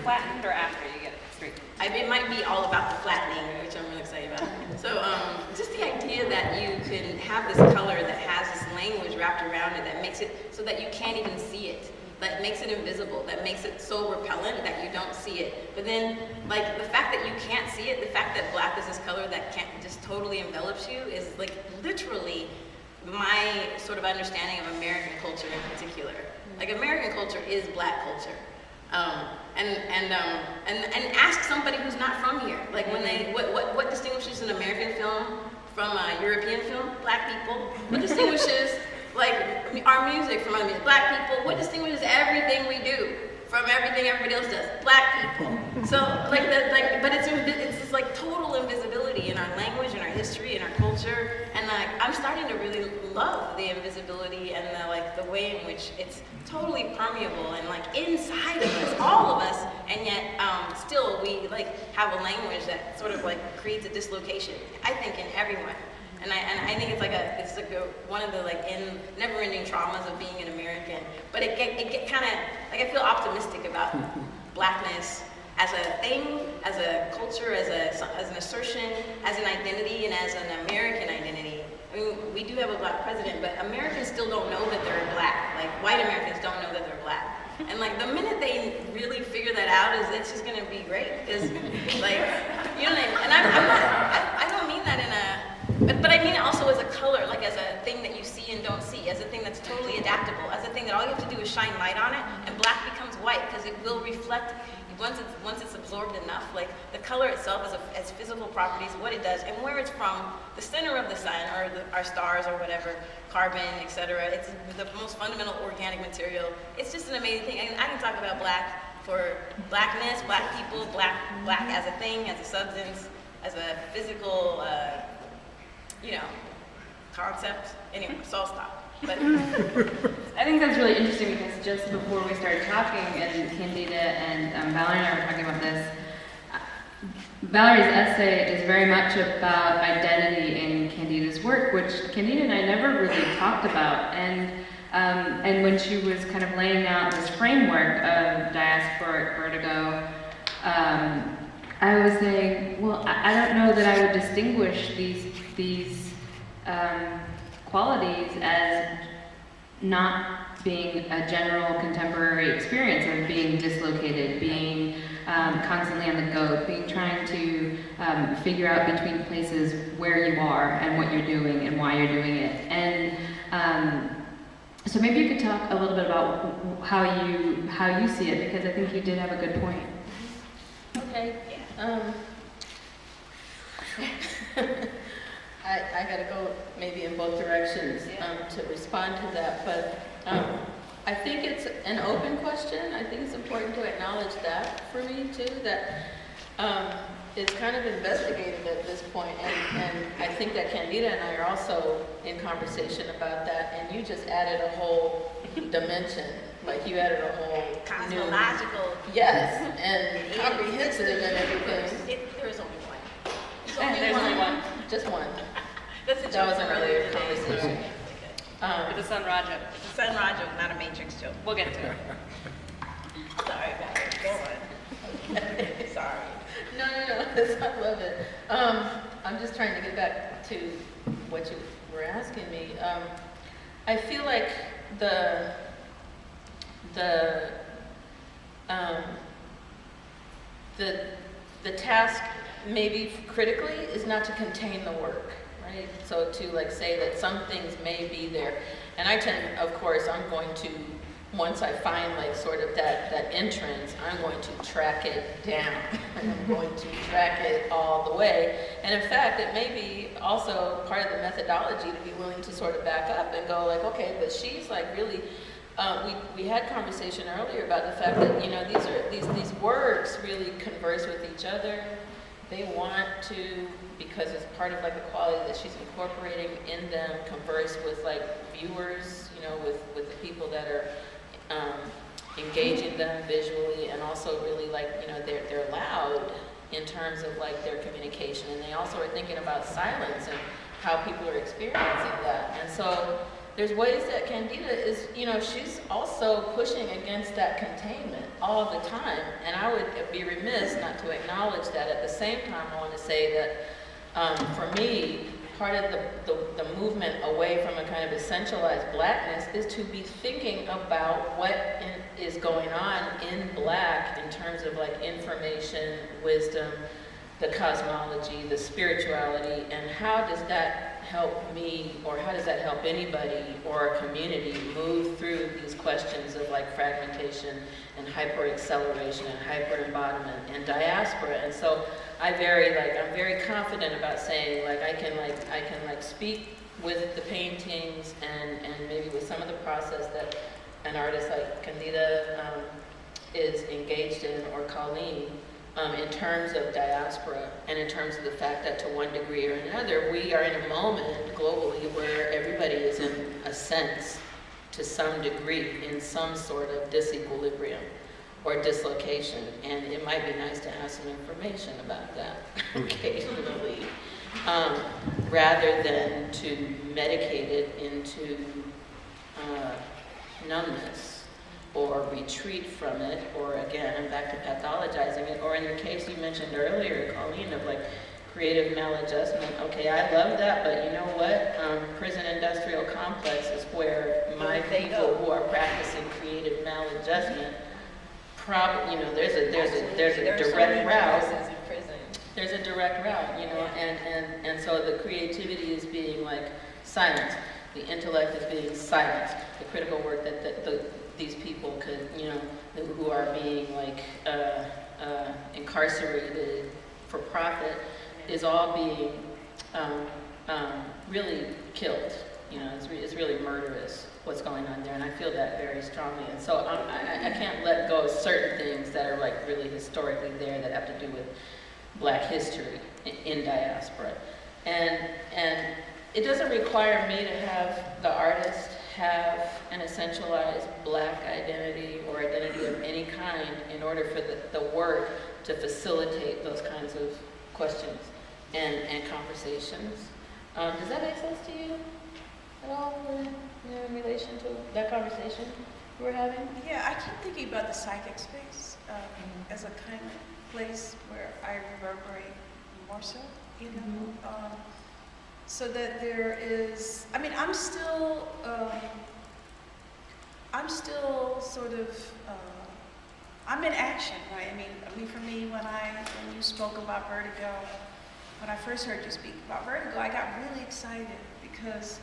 flattened or after you get it straightened? It might be all about the flattening, which I'm really excited about. So just the idea that you can have this color that has this language wrapped around it that makes it so that you can't even see it, that makes it invisible, that makes it so repellent that you don't see it. But then, like, the fact that you can't see it, the fact that black is this color that can't just totally envelops you is like literally my sort of understanding of American culture in particular. Like, American culture is black culture. And ask somebody who's not from here. Like, when they, what distinguishes an American film from a European film? Black people. What distinguishes, like, our music from other music? Black people. What distinguishes everything we do from everything everybody else does? Black people. So, but it's this like total invisibility in our language, in our history, in our culture, and like I'm starting to really love the invisibility and the way in which it's totally permeable and like inside of us, all of us, and yet still we like have a language that sort of like creates a dislocation. I think in everyone. And I think it's like one of the never-ending traumas of being an American. But it get kind of like I feel optimistic about blackness as a thing, as a culture, as an assertion, as an identity, and as an American identity. I mean, we do have a black president, but Americans still don't know that they're black. Like white Americans don't know that they're black. And like the minute they really figure that out, it's just gonna be great. Because like you know what I mean? And I don't mean that in a But I mean it also as a color, like as a thing that you see and don't see, as a thing that's totally adaptable, as a thing that all you have to do is shine light on it, and black becomes white because it will reflect, once it's absorbed enough, like the color itself as physical properties, what it does, and where it's from, the center of the sun, or our stars, or whatever, carbon, etc. It's the most fundamental organic material. It's just an amazing thing. I can talk about black for blackness, black people, black as a thing, as a substance, as a physical, concept. Anyway, so I'll stop. But I think that's really interesting because just before we started talking, and Candida and Valerie and I were talking about this, Valerie's essay is very much about identity in Candida's work, which Candida and I never really talked about. And when she was kind of laying out this framework of diasporic vertigo, I was saying, well, I don't know that I would distinguish these qualities as not being a general contemporary experience of being dislocated, being constantly on the go, trying to figure out between places where you are and what you're doing and why you're doing it. And so maybe you could talk a little bit about how you see it, because I think you did have a good point. Okay. I gotta go maybe in both directions to respond to that, but I think it's an open question. I think it's important to acknowledge that for me too, that it's kind of investigated at this point, and I think that Candida and I are also in conversation about that, and you just added a whole dimension, like you added a whole cosmological. Yes, and comprehensive and everything. There is only one. There's only one. Just one. That's a That was joke an from earlier days. conversation. With the Sun Raja. It's a Sun Ra joke, not a Matrix joke. We'll get to it. Sorry, guys. Go on. Sorry. No, I love it. I'm just trying to get back to what you were asking me. I feel like the task, maybe critically, is not to contain the work, right? So to like say that some things may be there, and I tend, of course, I'm going to, once I find like sort of that entrance, I'm going to track it down. I'm going to track it all the way. And in fact, it may be also part of the methodology to be willing to sort of back up and go like, okay, but she's like really, we had conversation earlier about the fact that, you know, these works really converse with each other. They want to, because it's part of like the quality that she's incorporating in them, converse with like viewers, you know, with the people that are engaging them visually, and also really like, you know, they're loud in terms of like their communication, and they also are thinking about silence and how people are experiencing that. And so there's ways that Candida is, you know, she's also pushing against that containment all the time. And I would be remiss not to acknowledge that. At the same time, I want to say that for me, part of the movement away from a kind of essentialized blackness is to be thinking about what is going on in black in terms of like information, wisdom, the cosmology, the spirituality, and how does that help me, or how does that help anybody or a community move through these questions of like fragmentation and hyper-acceleration and hyper-embodiment and diaspora. And so I'm very confident about saying like I can speak with the paintings and maybe with some of the process that an artist like Candida is engaged in, or CAULEEN, in terms of diaspora and in terms of the fact that to one degree or another, we are in a moment globally where everybody is in a sense, to some degree, in some sort of disequilibrium or dislocation. And it might be nice to have some information about that occasionally, rather than to medicate it into numbness, or retreat from it, or again, back to pathologizing it, or in the case you mentioned earlier, Colleen, of like creative maladjustment. Okay, I love that, but you know what? Prison industrial complex is where my people who are practicing creative maladjustment, you know, there's a direct route. There's a direct route, you know, and so the creativity is being like silenced. The intellect is being silenced. The critical work that these people could, you know, who are being like incarcerated for profit, is all being really killed. You know, it's really murderous what's going on there, and I feel that very strongly. And so I can't let go of certain things that are like really historically there that have to do with Black history in diaspora. And it doesn't require me to have the artist have an essentialized Black identity or identity of any kind in order for the work to facilitate those kinds of questions and conversations. Does that make sense to you at all in relation to that conversation we're having? Yeah, I keep thinking about the psychic space as a kind of place where I reverberate more so, you know. So that there is, I mean, I'm still sort of, I'm in action, right? I mean, for me, when you spoke about vertigo, when I first heard you speak about vertigo, I got really excited because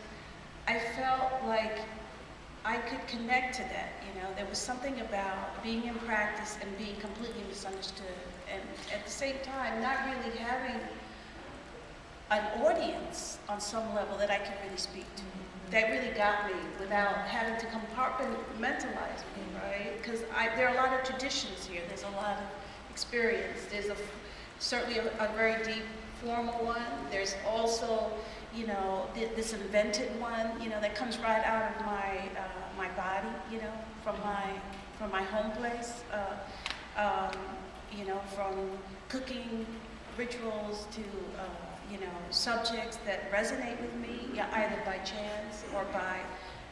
I felt like I could connect to that, you know. There was something about being in practice and being completely misunderstood, and at the same time, not really having an audience on some level that I can really speak to. That really got me without having to compartmentalize me, right? Because there are a lot of traditions here. There's a lot of experience. There's certainly a very deep formal one. There's also, you know, this invented one, you know, that comes right out of my body, you know, from my home place. You know, from cooking rituals to you know, subjects that resonate with me, yeah, either by chance or by,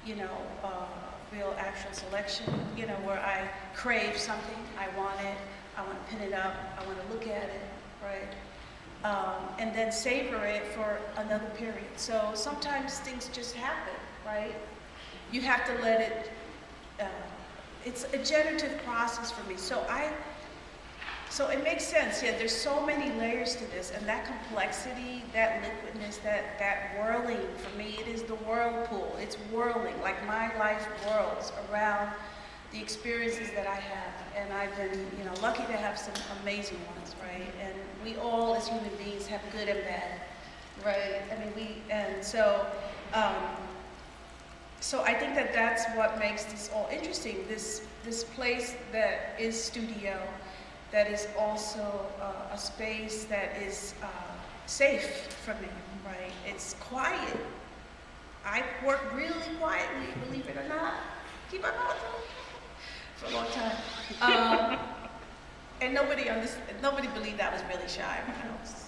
you know, real actual selection, you know, where I crave something, I want it, I want to pin it up, I want to look at it, right? And then savor it for another period. So sometimes things just happen, right? You have to let it, it's a generative process for me. So it makes sense, yeah, there's so many layers to this, and that complexity, that liquidness, that whirling, for me, it is the whirlpool. It's whirling, like my life whirls around the experiences that I have, and I've been, you know, lucky to have some amazing ones, right? And we all, as human beings, have good and bad, right? I mean, so I think that that's what makes this all interesting, this place that is studio, that is also a space that is safe for me, right? It's quiet. I work really quietly, believe it or not. Keep my mouth open for a long time. And nobody believed I was really shy when I was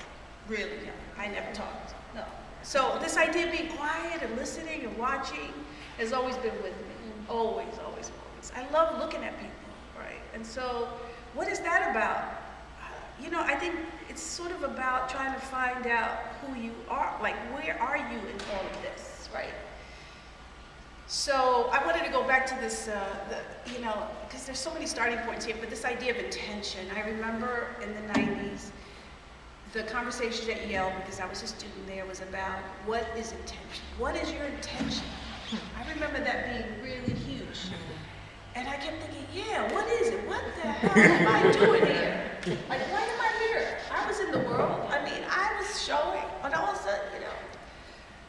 really young. I never talked, no. So this idea of being quiet and listening and watching, has always been with me. Always, always, always. I love looking at people, right? And so, what is that about? You know, I think it's sort of about trying to find out who you are, like where are you in all of this, right? So I wanted to go back to this, you know, because there's so many starting points here, but this idea of intention. I remember in the 90s, the conversations at Yale, because I was a student there, was about what is intention? What is your intention? I remember that being really huge. And I kept thinking, yeah, what is it? What the hell am I doing here? Like, why am I here? I was in the world. I mean, I was showing, and all of a sudden, you know,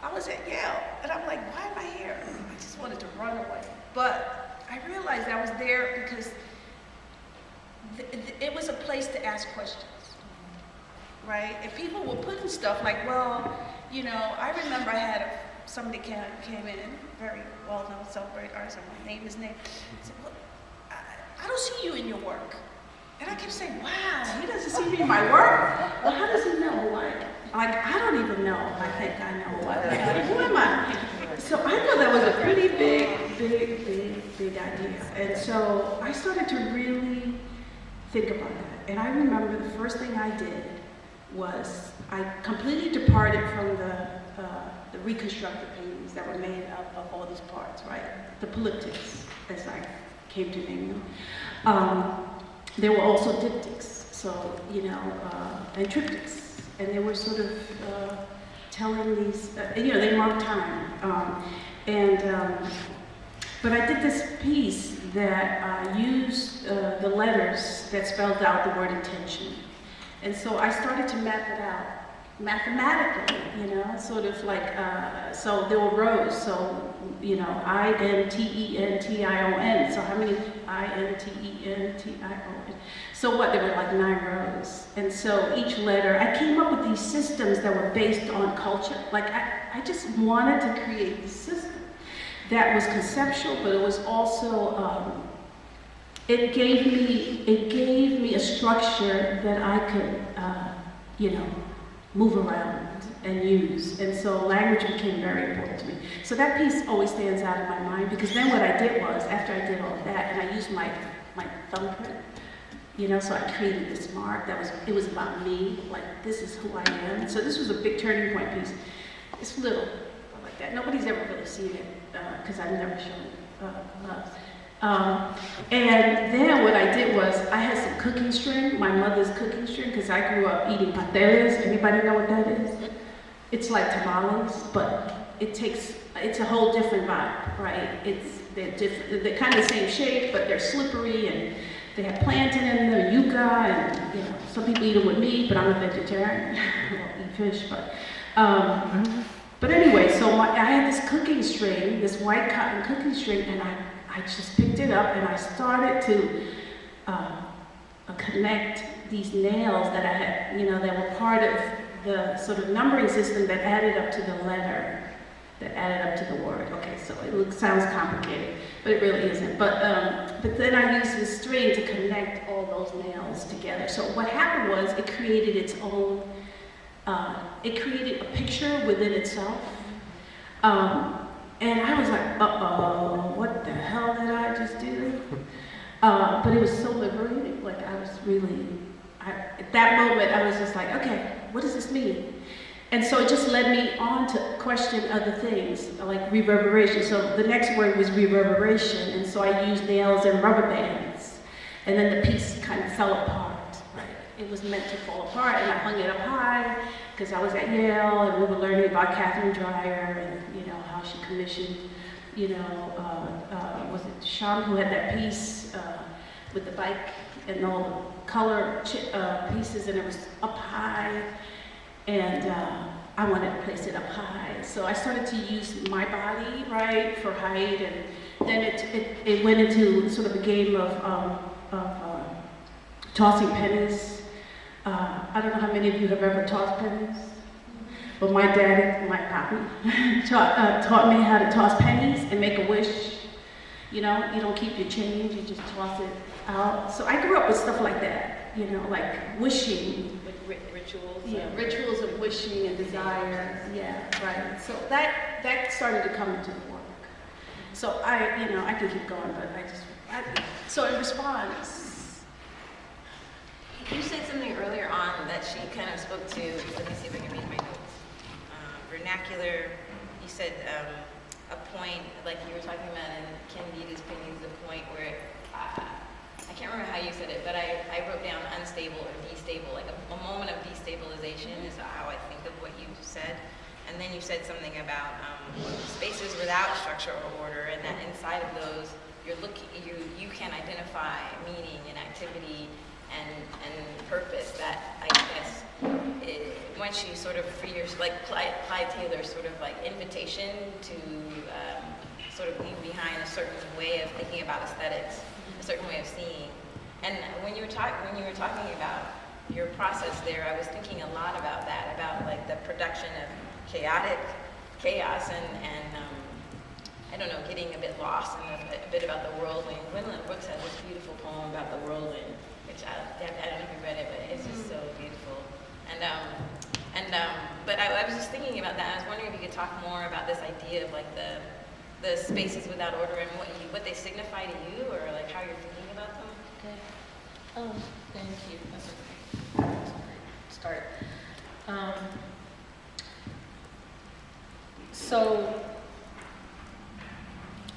I was at Yale, and I'm like, why am I here? I just wanted to run away. But I realized I was there because it was a place to ask questions, right? And people were putting stuff like, well, you know, I remember I had somebody came in, very well-known, celebrated artist, I won't name his name, said, well, I don't see you in your work. And I kept saying, wow, he doesn't see me in my work? Well, how does he know? Like I don't even know. I think I know what. Who am I? So I thought that was a pretty big idea. And so I started to really think about that. And I remember the first thing I did was I completely departed from the reconstructed paintings that were made up of all these parts, right? The polyptychs, as I came to name them. There were also diptychs, so, you know, and triptychs. And they were sort of telling these, you know, they marked time. But I did this piece that used the letters that spelled out the word intention. And so I started to map it out mathematically, you know, sort of like, so there were rows, so, you know, I-N-T-E-N-T-I-O-N, so how many I-N-T-E-N-T-I-O-N? So what, there were like 9 rows, and so each letter, I came up with these systems that were based on culture, like I just wanted to create this system that was conceptual, but it was also, it gave me a structure that I could, you know, move around and use. And so language became very important to me. So that piece always stands out in my mind, because then what I did was, after I did all of that, and I used my thumbprint, you know, so I created this mark that it was about me, like this is who I am. So this was a big turning point piece. It's little, like that. Nobody's ever really seen it, because I've never shown love. And then what I did was, I had some cooking string, my mother's cooking string, because I grew up eating pasteles. Anybody know what that is? It's like tamales, but it's a whole different vibe, right? They're kind of the same shape, but they're slippery, and they have plantain in them, yuca, and, you know, some people eat them with meat, but I'm a vegetarian. I don't eat fish, but anyway, so I had this cooking string, this white cotton cooking string, and I just picked it up and I started to connect these nails that I had, you know, that were part of the sort of numbering system that added up to the letter, that added up to the word. Okay, so it sounds complicated, but it really isn't. But then I used this string to connect all those nails together. So what happened was it created its own, it created a picture within itself. And I was like, uh-oh, what the hell did I just do? But it was so liberating. Like, I was really, at that moment, I was just like, okay, what does this mean? And so it just led me on to question other things, like reverberation. So the next word was reverberation, and so I used nails and rubber bands. And then the piece kind of fell apart, right? It was meant to fall apart, and I hung it up high, because I was at Yale, and we were learning about Catherine Dreyer, and, you know, how she commissioned, you know, was it Sean who had that piece with the bike and all the color pieces, and it was up high, and I wanted to place it up high. So I started to use my body, right, for height, and then it went into sort of a game of tossing pennies. I don't know how many of you have ever tossed pennies, but my daddy, my papi, taught me how to toss pennies and make a wish. You know, you don't keep your change, you just toss it out. So I grew up with stuff like that, you know, like wishing. With rituals. Yeah, rituals of wishing and desire. Yeah, right. So that started to come into the work. So I can keep going, but so in response, You said something earlier on that she kind of spoke to, let me see if I can read my notes. Vernacular, you said a point, like you were talking about in Candida's painting, the point where, I can't remember how you said it, but I wrote down unstable or destable, like a moment of destabilization is how I think of what you said. And then you said something about spaces without structure or order, and that inside of those, you can identify meaning and activity and purpose that I guess once you sort of free your, like Clyde Taylor's sort of like invitation to sort of leave behind a certain way of thinking about aesthetics, a certain way of seeing. And when you were talking about your process there, I was thinking a lot about that, about like the production of chaos and I don't know, getting a bit lost in a bit about the whirlwind. Gwendolyn Brooks has this beautiful poem about the whirlwind, which I don't know if you read it, but it's just so beautiful. But I was just thinking about that. I was wondering if you could talk more about this idea of like the spaces without order and what they signify to you, or like how you're thinking about them. Okay. Thank you. That's a great start. So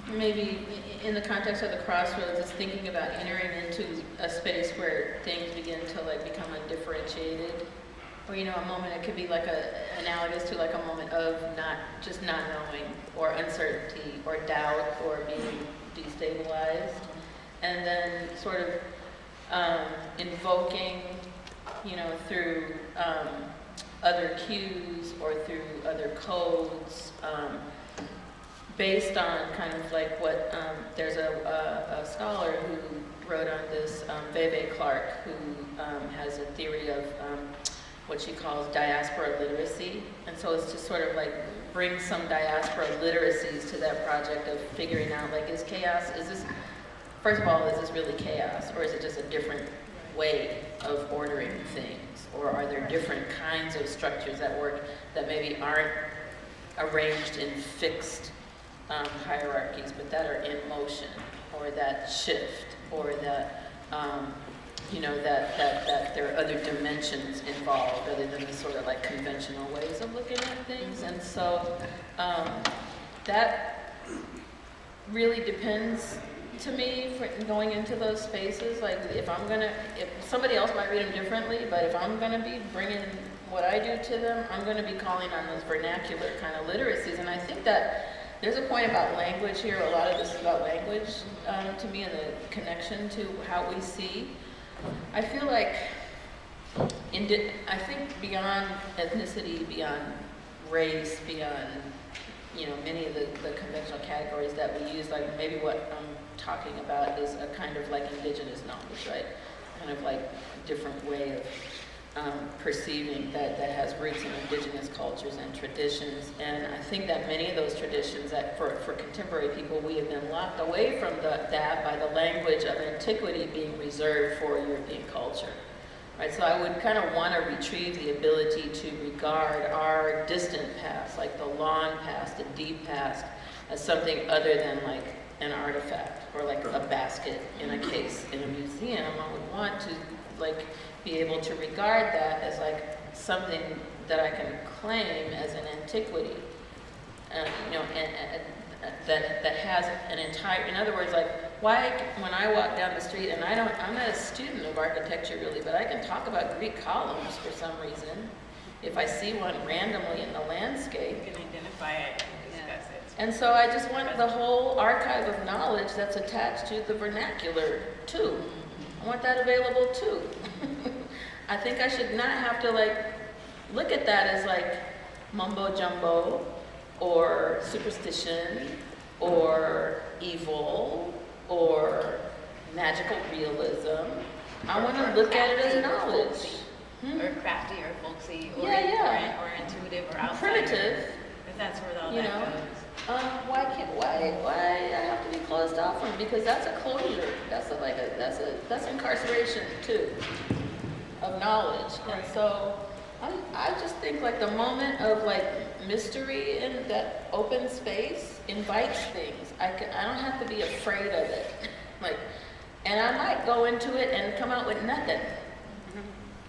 maybe in the context of the crossroads, it's thinking about entering into a space where things begin to like become undifferentiated, or a moment. It could be like analogous to like a moment of not knowing, or uncertainty, or doubt, or being destabilized, and then sort of invoking, through other cues or through other codes, based on kind of like what, there's a scholar who wrote on this, Veve Clark, who has a theory of what she calls diaspora literacy. And so it's to sort of like bring some diaspora literacies to that project of figuring out like, first of all, is this really chaos, or is it just a different way of ordering things? Or are there different kinds of structures at work that maybe aren't arranged in fixed hierarchies, but that are in motion, or that shift, or that, that there are other dimensions involved other than the sort of like conventional ways of looking at things. And so that really depends to me for going into those spaces. Like if somebody else might read them differently, but if I'm gonna be bringing what I do to them, I'm gonna be calling on those vernacular kind of literacies. And I think that there's a point about language here. A lot of this is about language to me, and the connection to how we see. I feel like, I think beyond ethnicity, beyond race, beyond many of the conventional categories that we use, like maybe what I'm talking about is a kind of like indigenous knowledge, right? Kind of like a different way of perceiving that has roots in indigenous cultures and traditions. And I think that many of those traditions that for contemporary people, we have been locked away from that by the language of antiquity being reserved for European culture. Right, so I would kind of want to retrieve the ability to regard our distant past, like the long past, the deep past, as something other than like an artifact or like a basket in a case in a museum. I would want to like be able to regard that as like something that I can claim as an antiquity, and that has an entire, in other words, like why, when I walk down the street, and I'm not a student of architecture really, but I can talk about Greek columns for some reason. If I see one randomly in the landscape. You can identify it and discuss it. And so I just want the whole archive of knowledge that's attached to the vernacular too. I want that available too. I think I should not have to like look at that as like mumbo jumbo or superstition or evil or magical realism. I want to look at it as knowledge. Or crafty or folksy or, or intuitive or outside. Primitive. If that's where all that goes. Why I have to be closed off from? Because that's a closure. That's incarceration too of knowledge. And so I just think like the moment of like mystery in that open space invites things. I don't have to be afraid of it. Like, and I might go into it and come out with nothing.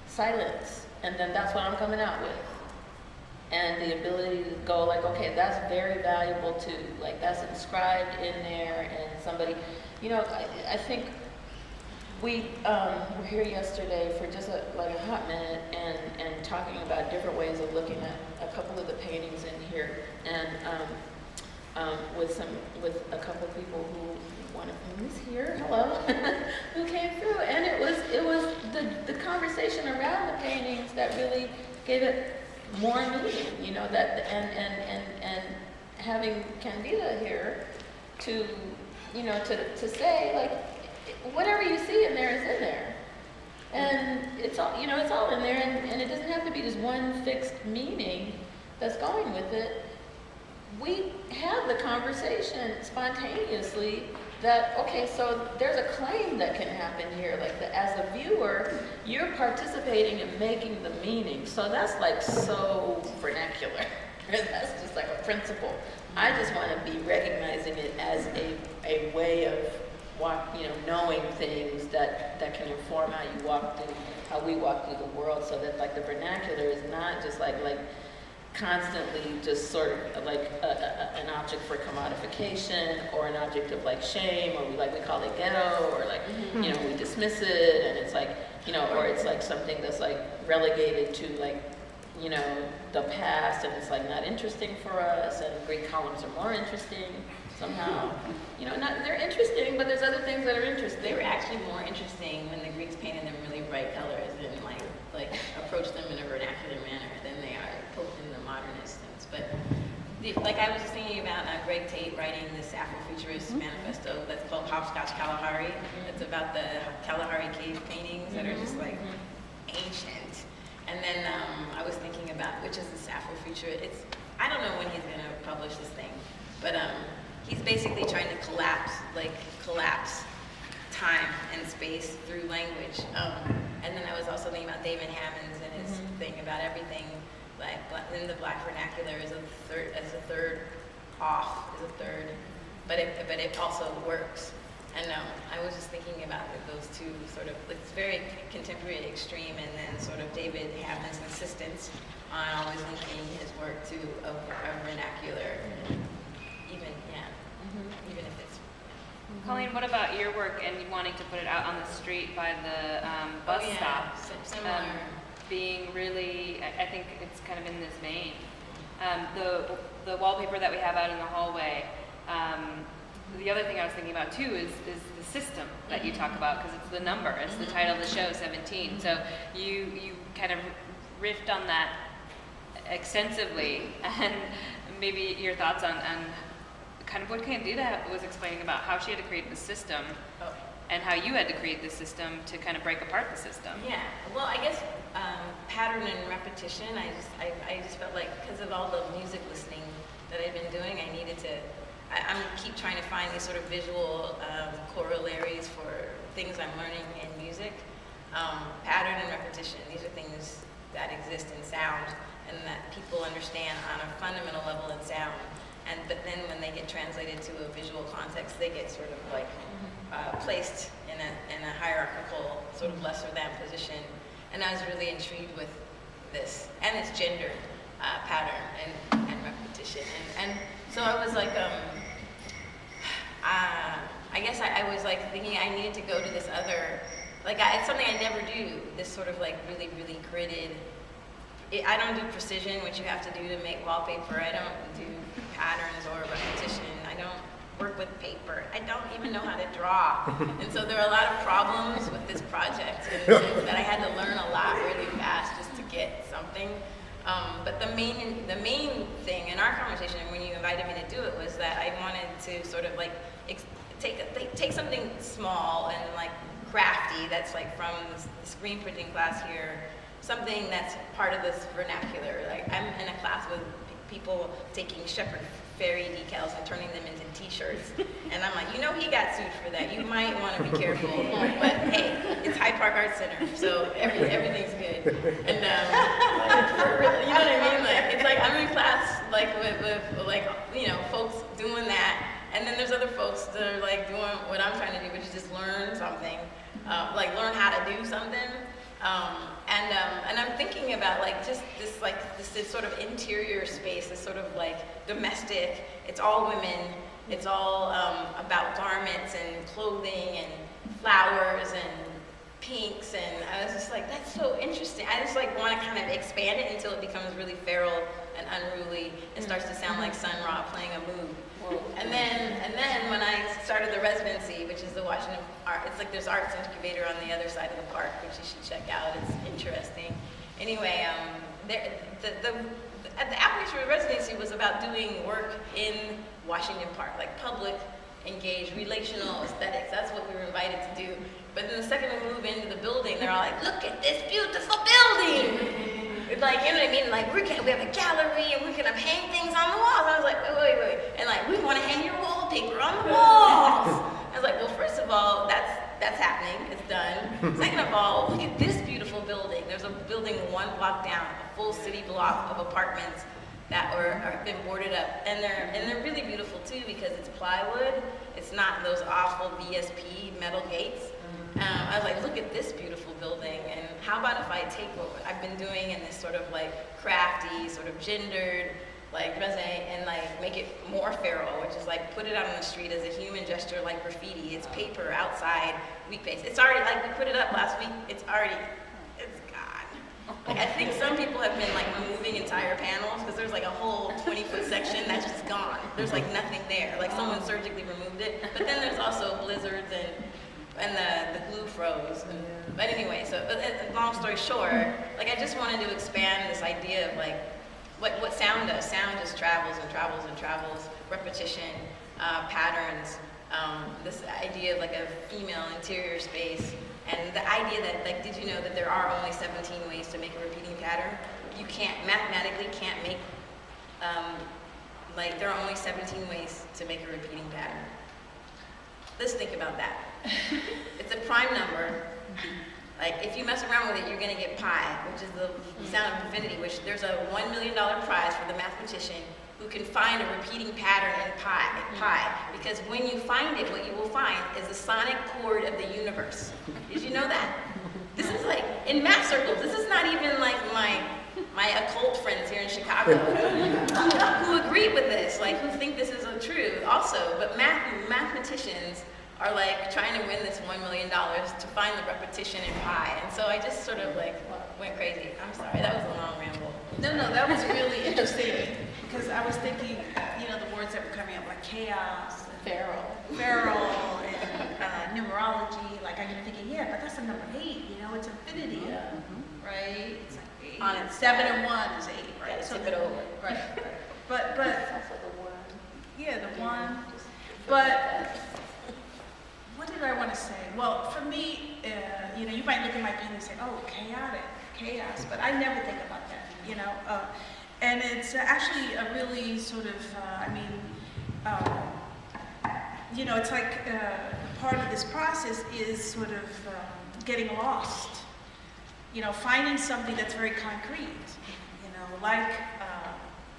Silence. And then that's what I'm coming out with. And the ability to go like, okay, that's very valuable too. Like that's inscribed in there, and somebody, you know, I think we were here yesterday for just like a hot minute and talking about different ways of looking at a couple of the paintings in here, and with a couple of people who, one of whom is here, hello, who came through, and it was the conversation around the paintings that really gave it more meaning, you know, that and having Candida here to, you know, to say like whatever you see in there is in there, and it's all, you know, it's all in there, and it doesn't have to be just one fixed meaning that's going with it. We have the conversation spontaneously that, okay, so there's a claim that can happen here, like as a viewer, you're participating in making the meaning. So that's like so vernacular. That's just like a principle. I just want to be recognizing it as a way of knowing things that can inform how you walk through, how we walk through the world, so that like the vernacular is not just like constantly just sort of like an object for commodification, or an object of like shame, or we call it ghetto, or like, you know, we dismiss it, and it's like, you know, or it's like something that's like relegated to like, you know, the past, and it's like not interesting for us, and Greek columns are more interesting somehow. You know, they're interesting, but there's other things that are interesting. They were actually more interesting when the Greeks painted them really bright colors and like approached them in a vernacular manner than they are in the modernist sense. But like I was just thinking about Greg Tate writing this Afrofuturist manifesto that's called Hopscotch Kalahari. It's about the Kalahari cave paintings that are just like ancient. And then I was thinking about which is this Afrofuturist. I don't know when he's going to publish this thing, but he's basically trying to collapse time and space through language. And then I was also thinking about David Hammons and his thing about everything, like in the Black vernacular is a third, but it also works. And I was just thinking about those two sort of, it's very contemporary extreme, and then sort of David Hammond's insistence on always linking his work to a vernacular, even if it's. Colleen, what about your work and you wanting to put it out on the street by the bus stop? Similar. Being really, I think it's kind of in this vein. The wallpaper that we have out in the hallway, the other thing I was thinking about too is the system that you talk about, because it's the number, it's the title of the show, 17. So you kind of riffed on that extensively, and maybe your thoughts on kind of what Candida was explaining about how she had to create the system, and how you had to create the system to kind of break apart the system. Yeah, well, I guess pattern and repetition, I just felt like because of all the music listening that I've been doing, I needed to, I'm keep trying to find these sort of visual corollaries for things I'm learning in music. Pattern and repetition, these are things that exist in sound and that people understand on a fundamental level in sound. But then when they get translated to a visual context, they get sort of like placed in a hierarchical, sort of lesser than position. And I was really intrigued with this and its gender pattern and repetition. And so I was like, I guess I was like thinking I needed to go to this other, like it's something I never do, this sort of like really, really gridded. I don't do precision, which you have to do to make wallpaper. I don't do patterns or repetition. I don't work with paper. I don't even know how to draw. And so there are a lot of problems with this project in the sense that I had to learn a lot really fast just to get something. But the main thing in our conversation, when you invited me to do it, was that I wanted to sort of like take something small and like crafty that's like from the screen printing class here, something that's part of this vernacular. Like I'm in a class with people taking Shepherd Ferry decals and turning them into t-shirts. And I'm like, you know, he got sued for that. You might want to be careful. But hey, it's Hyde Park Art Center, so everything's good. And for real, you know what I mean? Like, it's like I'm in class like with like, you know, folks doing that, and then there's other folks that are like doing what I'm trying to do, which is just learn something, like learn how to do something. And I'm thinking about like just this sort of interior space, this sort of like domestic. It's all women. It's all about garments and clothing and flowers and pinks. And I was just like, that's so interesting. I just like want to kind of expand it until it becomes really feral and unruly and starts to sound like Sun Ra playing a mood. And then when I started the residency, which is the Washington Art, it's like there's arts incubator on the other side of the park, which you should check out. It's interesting. Anyway, the application for residency was about doing work in Washington Park, like public, engaged, relational aesthetics. That's what we were invited to do. But then the second we move into the building, they're all like, look at this beautiful building. Like, you know what I mean? Like, we have a gallery and we can hang things on the walls. I was like, wait. And like, we want to hang your wallpaper on the walls. I was like, well, first of all, that's happening. It's done. Second of all, look at this beautiful building. There's a building 1 block down, a full city block of apartments that have been boarded up, and they're really beautiful too because it's plywood. It's not those awful VSP metal gates. I was like, look at this beautiful building, and how about if I take what I've been doing in this sort of like crafty, sort of gendered, like resume, and like make it more feral, which is like put it out on the street as a human gesture, like graffiti. It's paper outside, week paste. It's already, like we put it up last week, it's gone. Like I think some people have been like moving entire panels because there's like a whole 20-foot section that's just gone. There's like nothing there, like someone surgically removed it. But then there's also blizzards and the glue froze. But anyway, so long story short, like I just wanted to expand this idea of like what sound does. Sound just travels and travels and travels, repetition, patterns, this idea of like a female interior space, and the idea that, like, did you know that there are only 17 ways to make a repeating pattern? You mathematically can't make, like, there are only 17 ways to make a repeating pattern. Let's think about that. It's a prime number. Like, if you mess around with it, you're going to get pi, which is the sound of infinity, which there's a $1 million prize for the mathematician who can find a repeating pattern in pi. Because when you find it, what you will find is the sonic chord of the universe. Did you know that? This is like, in math circles, this is not even like my occult friends here in Chicago who agree with this, like who think this is true also. But mathematicians are like trying to win this $1 million to find the repetition in pi. And so I just sort of like went crazy. I'm sorry, that was a long ramble. No, that was really interesting because I was thinking, you know, the words that were coming up like chaos, Feral. and numerology. Like I'm thinking, yeah, but that's a number 8. You know, it's infinity, right? It's like 8. On it. 7 and 1 is 8, right? Gotta tip it over. Right. But Also the one. yeah, the 1. But what did I want to say? Well, for me, you know, you might look at my pen and say, oh, chaos, but I never think about that, you know. And it's actually a really sort of, you know, it's like part of this process is sort of getting lost, you know, finding something that's very concrete, you know, like,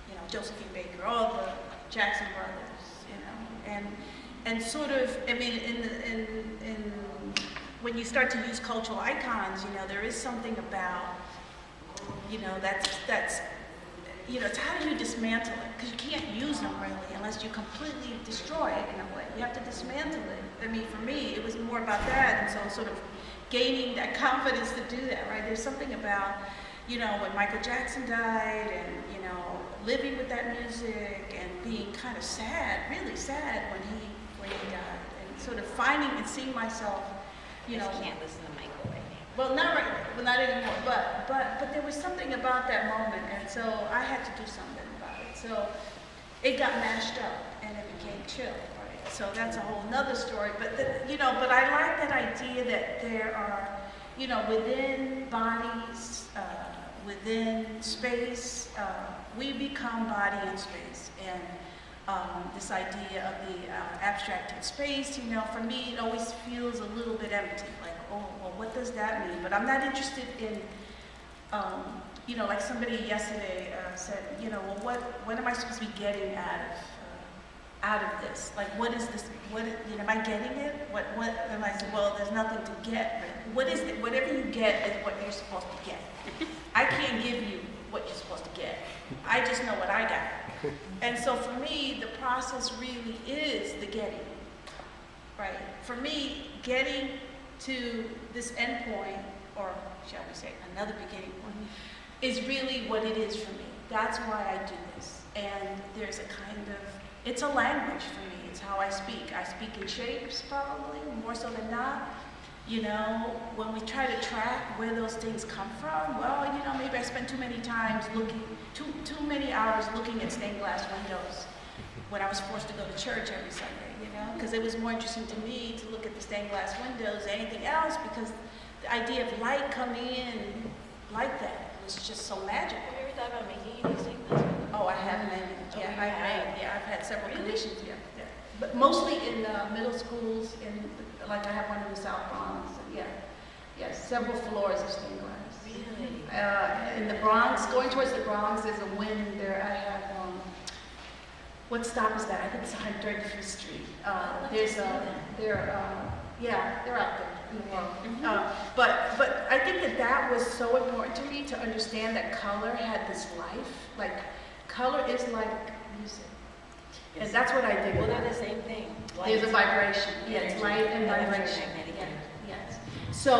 you know, Josephine Baker, all the Jackson brothers, you know, and sort of, I mean, when you start to use cultural icons, you know, there is something about, you know, that's, you know, it's how do you dismantle it? Because you can't use them really unless you completely destroy it in a way. You have to dismantle it. I mean, for me, it was more about that, and so sort of gaining that confidence to do that, right? There's something about, you know, when Michael Jackson died, and, you know, living with that music, and being kind of sad, really sad when he died, and sort of finding and seeing myself, you know. I can't listen to Michael right now. Well, not right, well, not anymore, but there was something about that moment, and so I had to do something about it. So it got mashed up, and it became chill, right? So that's a whole nother story, but you know, but I like that idea that there are, you know, within bodies, within space, we become body in space. And this idea of the abstracted space, you know, for me, it always feels a little bit empty. Like, oh, well, what does that mean? But I'm not interested in, you know, like somebody yesterday said, you know, well, what am I supposed to be getting out of this? Like, what is this? What, you know, am I getting it? What? And I said, well, there's nothing to get. What is it? Whatever you get is what you're supposed to get. I can't give you what you're supposed to get. I just know what I got. And so for me, the process really is the getting, right? For me, getting to this end point, or shall we say another beginning point, is really what it is for me. That's why I do this. And there's a kind of, it's a language for me. It's how I speak. I speak in shapes, probably, more so than not. You know, when we try to track where those things come from, well, you know, maybe I spend too many times looking, too many hours looking at stained glass windows when I was forced to go to church every Sunday, you know, because it was more interesting to me to look at the stained glass windows than anything else, because the idea of light coming in like that was just so magical. Have you ever thought about making any stained glass windows? Oh, I have many. Yeah, I've had several conditions. Yeah, but mostly in middle schools. Like I have one in the South Bronx. Yeah, yes, several floors of stained glass. Really? In the Bronx, going towards the Bronx, there's a wing there. I have. What stop is that? I think it's 135th Street. They're out there in the world. But I think that was so important to me to understand that color had this life. Like, color is like music. And that's what I did. Well, they're the same thing. There's a vibration. Yeah, it's light and vibration. Magnetic. Yes. So